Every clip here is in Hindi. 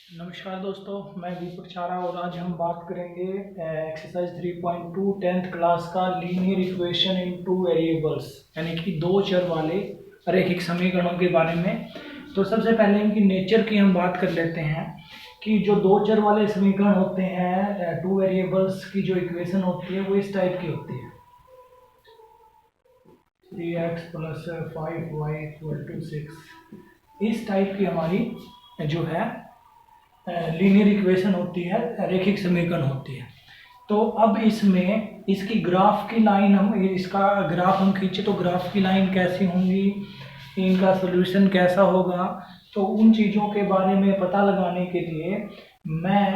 नमस्कार दोस्तों, मैं दीपक चारा और आज हम बात करेंगे एक्सरसाइज 3.2 10th क्लास का linear equation in two variables यानी कि दो चर वाले रैखिक समीकरणों के बारे में। तो सबसे पहले इनकी नेचर की हम बात कर लेते हैं कि जो दो चर वाले समीकरण होते हैं, टू वेरिएबल्स की जो इक्वेशन होती है वो इस टाइप की होती है। 3x + 5y = 6 इस टाइप की हमारी जो है लीनियर इक्वेशन होती है, रैखिक समीकरण होती है। तो अब इसमें इसकी ग्राफ की लाइन इसका ग्राफ हम खींचे तो ग्राफ की लाइन कैसी होंगी, इनका सॉल्यूशन कैसा होगा, तो उन चीज़ों के बारे में पता लगाने के लिए मैं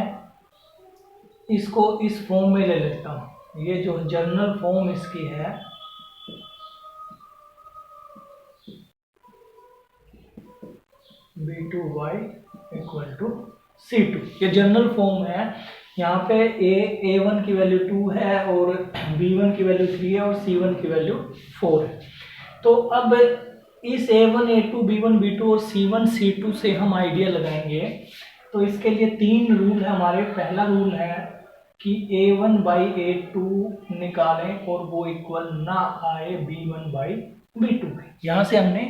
इसको इस फॉर्म में ले लेता हूँ। ये जो जर्नल फॉर्म इसकी है, b2y = C2, ये जनरल फॉर्म है। यहाँ पे a1 की वैल्यू 2 है और b1 की वैल्यू 3 है और c1 की वैल्यू 4 है। तो अब इस a1 a2 b1 b2 और c1 c2 से हम आइडिया लगाएंगे। तो इसके लिए तीन रूल है हमारे। पहला रूल है कि a1/a2 निकालें और वो इक्वल ना आए b1/b2 के। यहाँ से हमने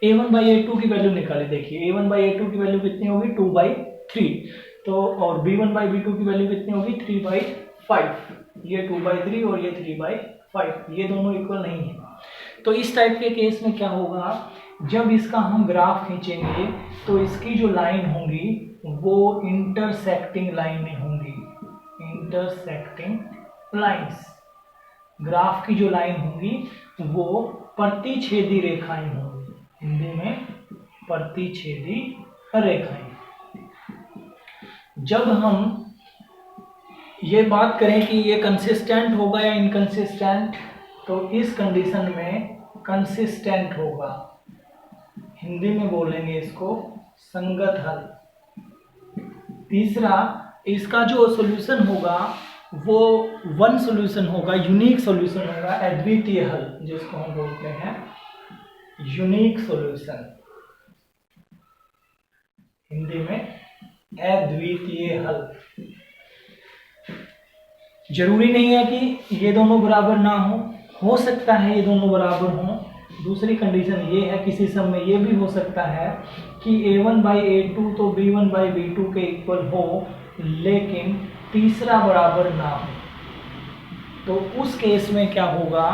a1/a2 की वैल्यू निकाली। देखिए a1/a2 की वैल्यू कितनी होगी, 2/3। तो और b1/b2 की वैल्यू कितनी होगी, 3/5। ये 2/3 और ये 3/5, ये दोनों इक्वल नहीं है। तो इस टाइप के केस में क्या होगा, जब इसका हम ग्राफ खींचेंगे तो इसकी जो लाइन होंगी वो इंटरसेक्टिंग लाइनें होंगी, इंटरसेक्टिंग लाइंस। ग्राफ की जो लाइन होंगी वो प्रतिच्छेदी रेखाएं होंगी, हिंदी में प्रतिच्छेदी रेखाएं। जब हम ये बात करें कि ये कंसिस्टेंट होगा या इनकंसिस्टेंट, तो इस कंडीशन में कंसिस्टेंट होगा, हिंदी में बोलेंगे इसको संगत हल। तीसरा, इसका जो सॉल्यूशन होगा वो वन सॉल्यूशन होगा, यूनिक सॉल्यूशन होगा, अद्वितीय हल जिसको हम बोलते हैं यूनिक सॉल्यूशन, हिंदी में अद्वितीय हल। जरूरी नहीं है कि ये दोनों बराबर ना हो सकता है ये दोनों बराबर हों। दूसरी कंडीशन ये है, किसी समय ये भी हो सकता है कि a1/a2 तो b1/b2 के इक्वल हो लेकिन तीसरा बराबर ना हो। तो उस केस में क्या होगा,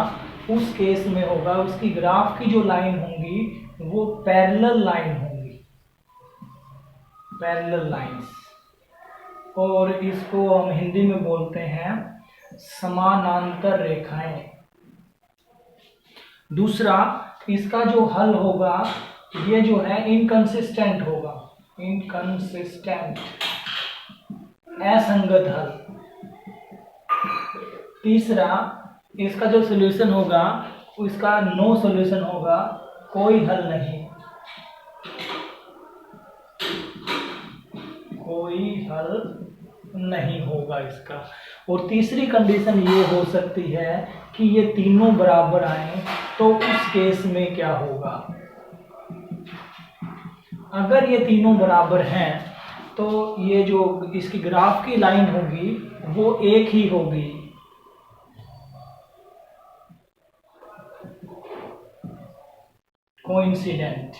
उस केस में होगा उसकी ग्राफ की जो लाइन होंगी वो पैरेलल लाइन होंगी, पैरेलल लाइंस, और इसको हम हिंदी में बोलते हैं समानांतर रेखाएं। दूसरा, इसका जो हल होगा ये जो है इनकंसिस्टेंट होगा, इनकंसिस्टेंट, असंगत हल। तीसरा, इसका जो सॉल्यूशन होगा उसका नो सॉल्यूशन होगा, कोई हल नहीं, कोई हल नहीं होगा इसका। और तीसरी कंडीशन ये हो सकती है कि ये तीनों बराबर आए, तो उस केस में क्या होगा, अगर ये तीनों बराबर हैं तो ये जो इसकी ग्राफ की लाइन होगी वो एक ही होगी, कोइंसिडेंट,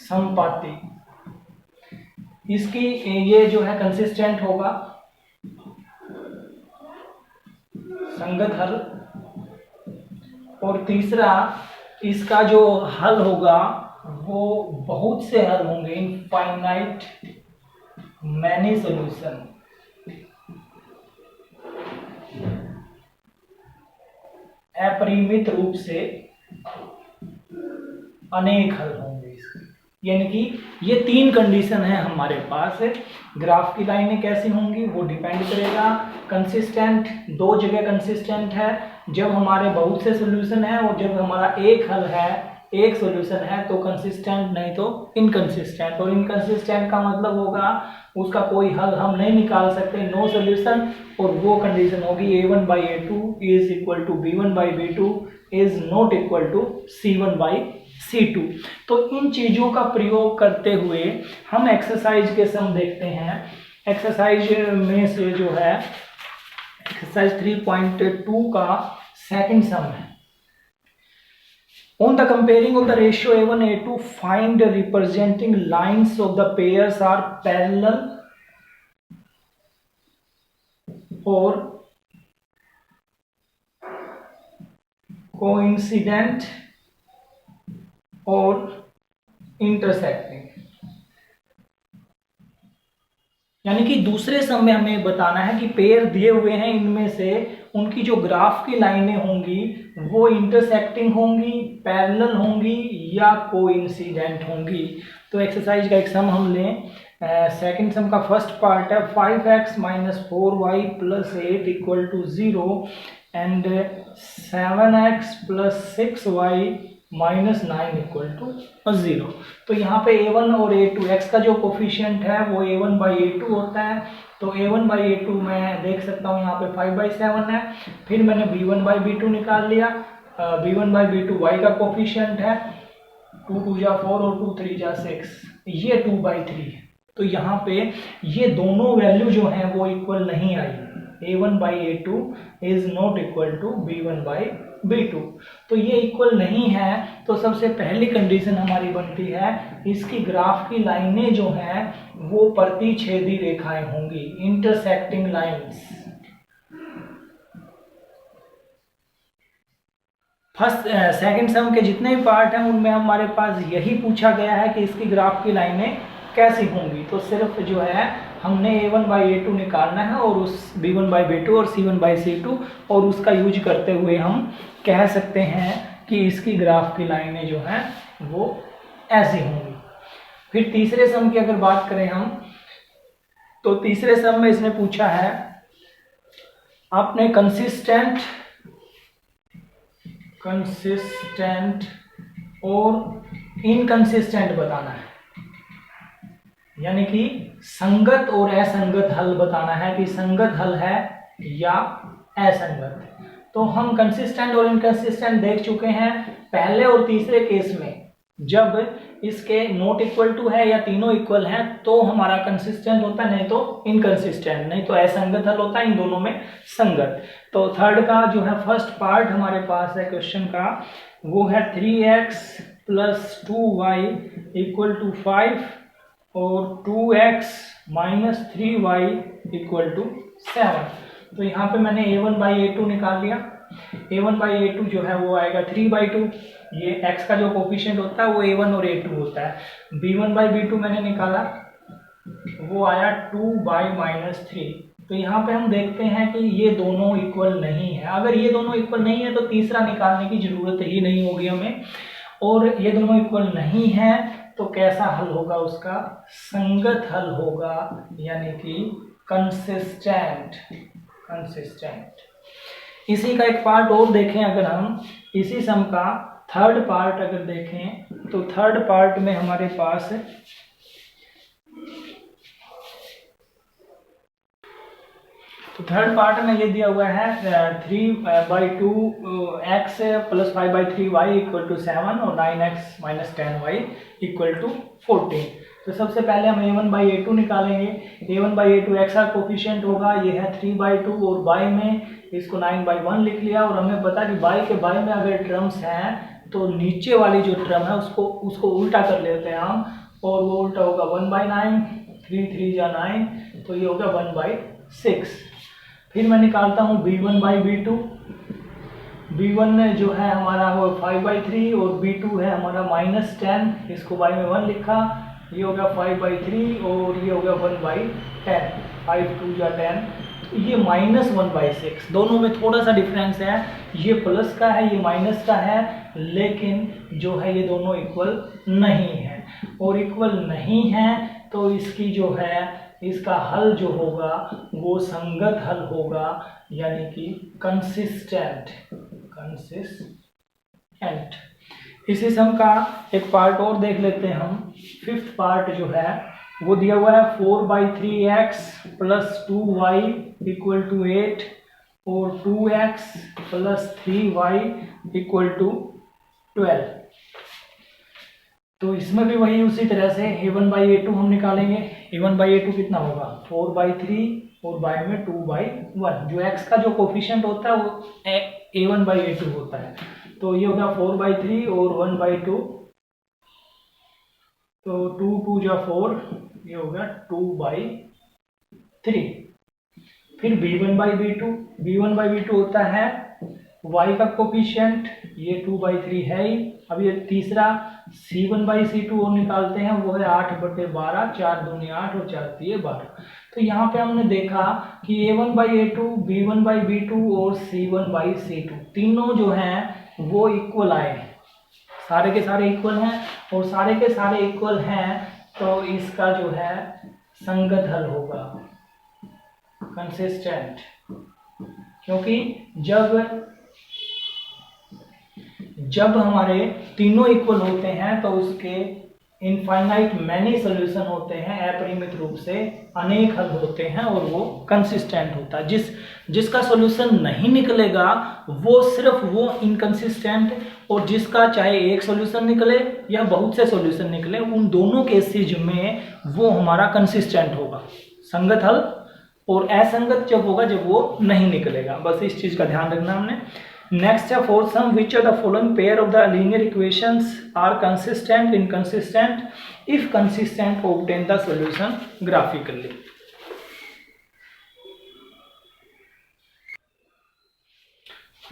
समपाती। इसकी ये जो है कंसिस्टेंट होगा, संगत हल। और तीसरा, इसका जो हल होगा वो बहुत से हल होंगे, इनफाइनाइट मैनी सॉल्यूशन, अपरिमित रूप से अनेक हल होंगे इसके। यानी कि ये तीन कंडीशन है हमारे पास। ग्राफ की लाइनें कैसी होंगी वो डिपेंड करेगा। कंसिस्टेंट, दो जगह कंसिस्टेंट है जब हमारे बहुत से सॉल्यूशन है, और जब हमारा एक हल है, एक सॉल्यूशन है तो कंसिस्टेंट, नहीं तो इनकंसिस्टेंट। और इनकंसिस्टेंट का मतलब होगा उसका कोई हल हम नहीं निकाल सकते, नो सॉल्यूशन। और वो कंडीशन होगी a1/a2 = b1/b2 is not equal to c1/c2। C2। तो इन चीज़ों का प्रयोग करते हुए हम एक्सरसाइज के सम देखते हैं। एक्सरसाइज में से जो है एक्सरसाइज 3.2 का सेकंड सम है। On the comparing of the ratio A1 A2, find representing lines of the pairs are parallel or coincident और intersecting। यानी कि दूसरे सम में हमें बताना है कि पेयर दिए हुए हैं, इनमें से उनकी जो ग्राफ की लाइनें होंगी वो इंटरसेक्टिंग होंगी, पैरेलल होंगी या कोइंसिडेंट होंगी। तो एक्सरसाइज का एक सम हम लें। सेकंड सम का फर्स्ट पार्ट है 5x - 4y + 8 = 0 and 7x + 6y - 9 = 0। तो यहाँ पे a1 और a2 x का जो कोफिशिएंट है वो a1/a2 होता है। तो a1/a2 मैं देख सकता हूँ यहाँ पे 5/7 है। फिर मैंने b1/b2 निकाल लिया। b1/b2 y का कोफिशिएंट है, 2 2 जा 4 और 2 3 जा 6, ये 2/3 है। तो यहाँ पे ये दोनों वैल्यू जो हैं वो इक्वल नहीं आई। a1/a2 is not equal to b1/b2। तो ये इक्वल नहीं है। तो सबसे पहली कंडीशन हमारी बनती है इसकी ग्राफ की लाइनें जो हैं वो प्रतिच्छेदी रेखाएं होंगी, इंटरसेक्टिंग लाइंस। फर्स्ट सेकंड सम के जितने भी पार्ट हैं उनमें हमारे पास यही पूछा गया है कि इसकी ग्राफ की लाइनें कैसी होंगी। तो सिर्फ जो है हमने a1/a2 निकालना है और उस b1/b2 और c1/c2 और उसका यूज करते हुए हम कह सकते हैं कि इसकी ग्राफ की लाइनें जो हैं वो ऐसी होंगी। फिर तीसरे सम की अगर बात करें हम, तो तीसरे सम में इसने पूछा है आपने कंसिस्टेंट और इनकंसिस्टेंट बताना है, यानी कि संगत और असंगत हल बताना है कि संगत हल है या असंगत। तो हम कंसिस्टेंट और इनकंसिस्टेंट देख चुके हैं पहले और तीसरे केस में। जब इसके नॉट इक्वल टू है या तीनों इक्वल हैं तो हमारा कंसिस्टेंट होता है, नहीं तो इनकंसिस्टेंट, नहीं तो असंगत हल होता है, इन दोनों में संगत। तो थर्ड का जो है फर्स्ट पार्ट हमारे पास है क्वेश्चन का, वो है 3x + 2y = 5 और 2x - 3y = 7। तो यहाँ पे मैंने a1/a2 निकाल लिया। a1/a2 जो है वो आएगा 3/2। ये x का जो कोफिशिएंट होता है वो a1 और a2 होता है। b1/b2 मैंने निकाला, वो आया 2/-3। तो यहाँ पे हम देखते हैं कि ये दोनों इक्वल नहीं है। अगर ये दोनों इक्वल नहीं है तो तीसरा निकालने की जरूरत ही नहीं होगी हमें। और ये दोनों इक्वल नहीं है तो कैसा हल होगा उसका? संगत हल होगा, यानी कि कंसिस्टेंट। इसी का एक पार्ट और देखें अगर हम, इसी सम का थर्ड पार्ट अगर देखें तो थर्ड पार्ट में हमारे पास थर्ड पार्ट में ये दिया हुआ है 3/2x + 5/3y = 7 और 9x - 10y = 14। तो सबसे पहले हम a1/a2 निकालेंगे। a1/a2 x का कोफिशिएंट होगा, ये है 3/2 और y में इसको 9/1 लिख लिया। और हमें पता कि y के y में अगर टर्म्स हैं तो नीचे वाली जो टर्म है उसको उल्टा कर लेते हैं हम, और वो उल्टा होगा 1/9, 3 3 जा 9, तो ये होगा 1/6। फिर मैं निकालता हूँ b1/b2। b1 जो है हमारा वो 5/3 और b2 है हमारा -10, इसको y में 1 लिखा, ये हो गया 5/3 और ये हो गया 1/10, 5 2 जा 10, ये -1/6। दोनों में थोड़ा सा डिफरेंस है, ये प्लस का है ये माइनस का है, लेकिन जो है ये दोनों इक्वल नहीं है। और इक्वल नहीं है तो इसकी जो है इसका हल जो होगा वो संगत हल होगा, यानी कि कंसिस्टेंट। इसी सम का एक पार्ट और देख लेते हैं हम। फिफ्थ पार्ट जो है वो दिया हुआ है 4/3x + 2y = 8 और 2x + 3y = 12। तो इसमें भी वही उसी तरह से a1/a2 हम निकालेंगे। a1/a2 कितना होगा 4/3 और y में 2/1। जो x का जो कोफिशिएंट होता है वो a1/a2 होता है। तो ये होगा 4/3 और 1/2, तो 2 2 जा 4, ये होगा 2/3। फिर b1/b2 होता है y का कोफिशिएंट, ये 2/3 है ही। अब ये तीसरा c1/c2 और निकालते हैं, वो है 8/12, 4 दूनी 8 और 4 तिये 12। तो यहाँ पे हमने देखा कि a1/a2, b1/b2 और c1/c2 तीनों जो हैं वो इक्वल आए हैं, सारे के सारे इक्वल हैं। और सारे के सारे इक्वल हैं तो इसका जो है संगत हल होगा, कंसिस्टेंट। क्योंकि जब हमारे तीनों इक्वल होते हैं तो उसके इनफाइनाइट मैनी सॉल्यूशन होते हैं, अपरिमित रूप से अनेक हल होते हैं, और वो कंसिस्टेंट होता है। जिसका सॉल्यूशन नहीं निकलेगा वो सिर्फ वो इनकंसिस्टेंट, और जिसका चाहे एक सॉल्यूशन निकले या बहुत से सॉल्यूशन निकले, उन दोनों केसेज में वो हमारा कंसिस्टेंट होगा, संगत हल। और असंगत जब होगा जब वो नहीं निकलेगा। बस इस चीज का ध्यान रखना हमने। नेक्स्ट है four sum which of the following pair of the linear equations are consistent, inconsistent, if consistent obtain the solution graphically.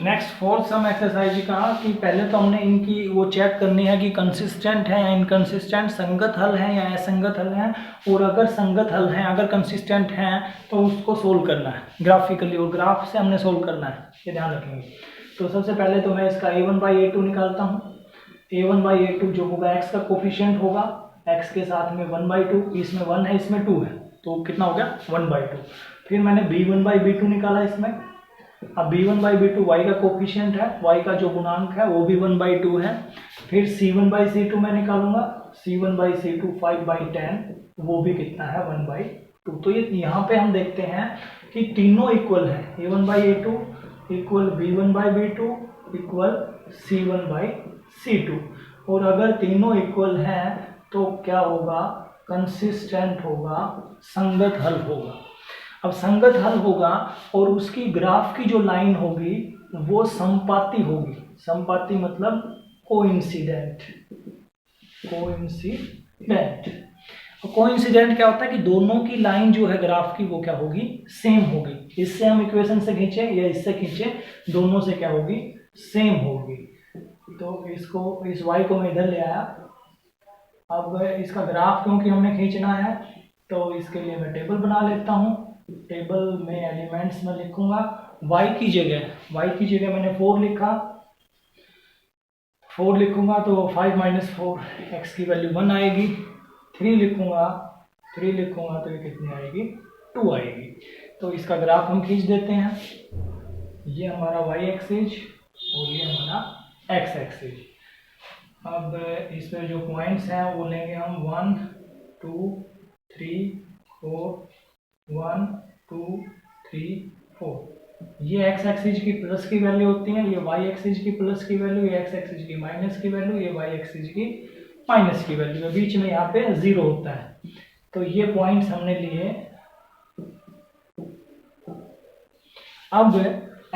Next fourth sum exercise का कि पहले तो हमने इनकी वो चेक करनी है कि कंसिस्टेंट है या इनकंसिस्टेंट, संगत हल है या असंगत हल है। और अगर संगत हल है, अगर कंसिस्टेंट हैं, तो उसको सोल्व करना है ग्राफिकली, और ग्राफ से हमने सोल्व करना है, ये ध्यान रखेंगे। तो सबसे पहले तो मैं इसका a1/a2 निकालता हूँ। a1/a2 जो होगा x का कोफिशिएंट होगा, x के साथ में 1/2, इसमें 1 है इसमें 2 है, तो कितना हो गया 1/2। फिर मैंने b1/b2 निकाला इसमें। अब b1/b2 y का कोफिशिएंट है, y का जो गुणांक है वो भी 1/2 है। फिर c1/c2 मैं निकालूंगा, c1/c2 5/10, वो भी कितना है 1/2। तो ये यहाँ पे हम देखते हैं कि तीनों इक्वल है, a1/a2 equal b1/b2 equal c1/c2। और अगर तीनों इक्वल हैं तो क्या होगा, कंसिस्टेंट होगा, संगत हल होगा। अब संगत हल होगा और उसकी ग्राफ की जो लाइन होगी वो समपाती होगी। समपाती मतलब कोइंसिडेंट। कोइंसिडेंट क्या होता है कि दोनों की लाइन जो है ग्राफ की वो क्या होगी, सेम होगी। इससे हम इक्वेशन से खींचे या इससे खींचे, दोनों से क्या होगी, सेम होगी। तो इस y को मैं इधर ले आया। अब इसका ग्राफ क्योंकि हमने खींचना है तो इसके लिए मैं टेबल बना लेता हूँ। टेबल में एलिमेंट्स में लिखूंगा y की जगह मैंने 4 लिखा, 4 लिखूंगा तो 5 - 4 x की वैल्यू 1 आएगी। 3 लिखूंगा तो ये कितनी आएगी, 2 आएगी। तो इसका ग्राफ हम खींच देते हैं। ये हमारा y एक्सिस और ये हमारा x एक्सिस। अब इसमें जो पॉइंट्स हैं वो लेंगे हम 1 2 3 4, 1 2 3 4। ये x एक्सिस की प्लस की वैल्यू होती है, ये y एक्सिस की प्लस की वैल्यू, ये x एक्सिस की माइनस की वैल्यू, ये y एक्सिस की माइनस की वैल्यू है। बीच में यहाँ पे 0 होता है। तो ये पॉइंट्स हमने लिए। अब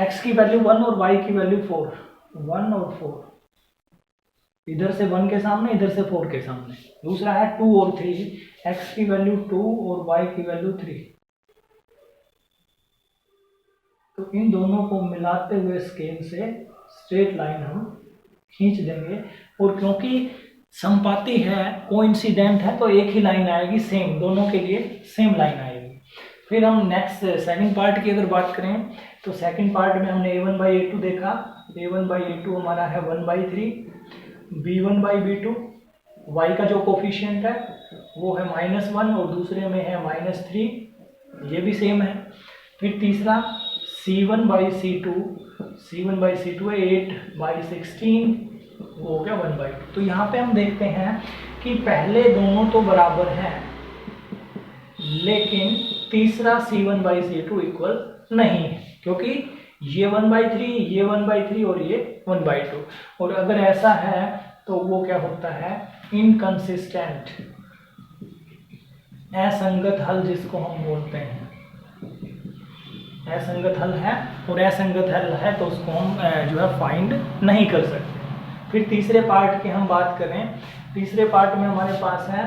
x की वैल्यू 1 और y की वैल्यू 4, 1 और 4, इधर से 1 के सामने, इधर से 4 के सामने। दूसरा है 2 और 3, x की वैल्यू 2 और y की वैल्यू 3। तो इन दोनों को मिलाते हुए स्केल से स्ट्रेट लाइन हम खींच देंगे। और क्योंकि समपाती है, कोइंसिडेंट है, तो एक ही लाइन आएगी, सेम, दोनों के लिए सेम लाइन आएगी। फिर हम नेक्स्ट सेकंड पार्ट की अगर बात करें तो सेकंड पार्ट में हमने a1/a2 देखा। a1/a2 हमारा है 1/3, b1/b2 y का जो कोफिशिएंट है वो है -1 और दूसरे में है -3, ये भी सेम है। फिर तीसरा c1/c2 है 8/16, वो हो गया 1/2। तो यहाँ पे हम देखते हैं कि पहले दोनों तो बराबर हैं, लेकिन तीसरा c1/c2 इक्वल नहीं है, क्योंकि ये 1/3, ये 1/3 और ये 1/2। और अगर ऐसा है तो वो क्या होता है, इनकंसिस्टेंट, असंगत हल जिसको हम बोलते हैं, असंगत हल है और असंगत हल है तो उसको हम जो है फाइंड नहीं कर सकते। फिर तीसरे पार्ट की हम बात करें, तीसरे पार्ट में हमारे पास है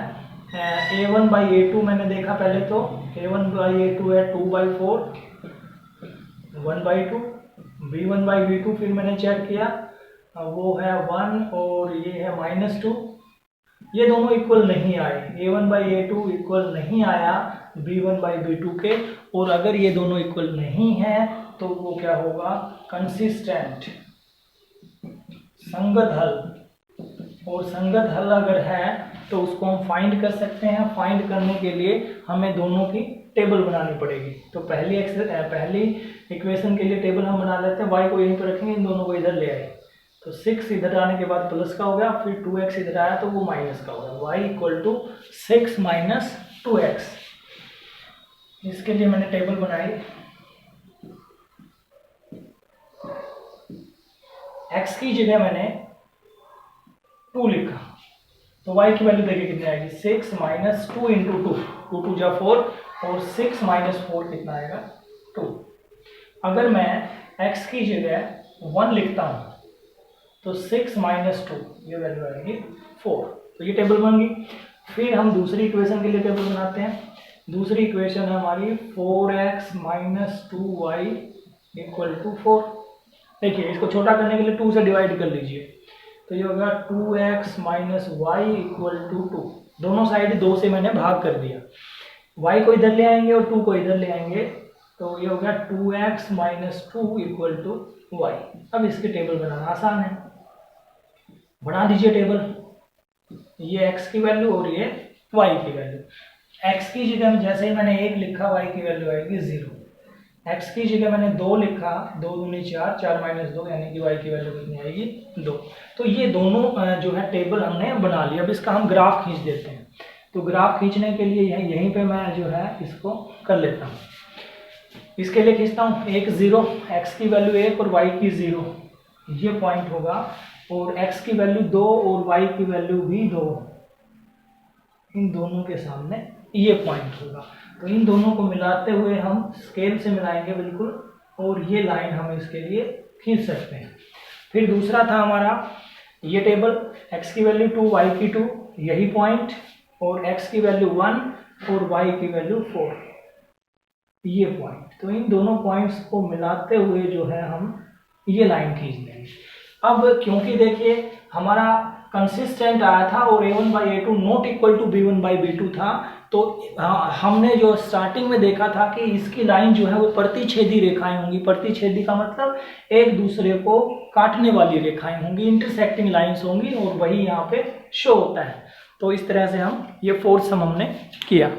a1/a2 मैंने देखा पहले तो a1/a2 है 2/4 1/2, b1/b2 फिर मैंने चेक किया वो है 1 और ये है -2, ये दोनों इक्वल नहीं आए, a1/a2 इक्वल नहीं आया b1/b2 के, और अगर ये दोनों इक्वल नहीं है तो वो क्या होगा, कंसिस्टेंट, संगत हल, और संगत हल अगर है तो उसको हम फाइंड कर सकते हैं। फाइंड करने के लिए हमें दोनों की टेबल बनानी पड़ेगी। तो पहली इक्वेशन के लिए टेबल हम बना लेते हैं, y को यहीं पर रखेंगे, इन दोनों को इधर ले आए तो 6 इधर आने के बाद प्लस का हो गया, फिर 2x इधर आया तो वो माइनस का हो गया, y = 6 - 2x। इसके लिए मैंने टेबल बनाई, x की जगह मैंने 2 लिखा तो y की वैल्यू देखिए कितनी आएगी, 6 - 2 × 2, 2 2 जा 4 और 6 - 4 कितना आएगा, 2। अगर मैं x की जगह 1 लिखता हूँ तो 6 - 2 ये वैल्यू आएगी 4, तो ये टेबल बन गई। फिर हम दूसरी इक्वेशन के लिए टेबल बनाते हैं। दूसरी इक्वेशन है हमारी 4x - 2y = 4। देखिए इसको छोटा करने के लिए 2 से डिवाइड कर लीजिए तो ये होगा 2x - y = 2, दोनों साइड 2 से मैंने भाग कर दिया, y को इधर ले आएंगे और 2 को इधर ले आएंगे तो ये होगा 2x - 2 = y। अब इसकी टेबल बनाना आसान है, बना दीजिए टेबल, ये x की वैल्यू और ये y की वैल्यू। x की जगह में जैसे ही मैंने 1 लिखा y की वैल्यू आएगी 0, x की जगह मैंने 2 लिखा, 2 दूनी 4, 4 - 2 यानी कि y की वैल्यू कितनी आएगी, 2। तो ये दोनों जो है टेबल हमने बना लिया। अब इसका हम ग्राफ खींच देते हैं, तो ग्राफ खींचने के लिए यहीं पे मैं जो है इसको कर लेता हूँ। इसके लिए खींचता हूँ 1 0, x की वैल्यू 1 और y की 0, ये पॉइंट होगा, और x की वैल्यू 2 और y की वैल्यू भी 2, इन दोनों के सामने ये पॉइंट होगा। तो इन दोनों को मिलाते हुए हम स्केल से मिलाएंगे बिल्कुल, और ये लाइन हम इसके लिए खींच सकते हैं। फिर दूसरा था हमारा ये टेबल, x की वैल्यू 2 y की 2, यही पॉइंट, और x की वैल्यू 1 और y की वैल्यू 4, ये पॉइंट। तो इन दोनों पॉइंट्स को मिलाते हुए जो है हम ये लाइन खींच देंगे। अब क्योंकि देखिए हमारा कंसिस्टेंट आया था और a1/a2 not equal to b1/b2 था, तो हमने जो स्टार्टिंग में देखा था कि इसकी लाइन जो है वो प्रतिच्छेदी रेखाएं होंगी। प्रतिच्छेदी का मतलब एक दूसरे को काटने वाली रेखाएं होंगी, इंटरसेक्टिंग लाइंस होंगी, और वही यहाँ पे शो होता है। तो इस तरह से हम ये फोर्थ सम हमने किया।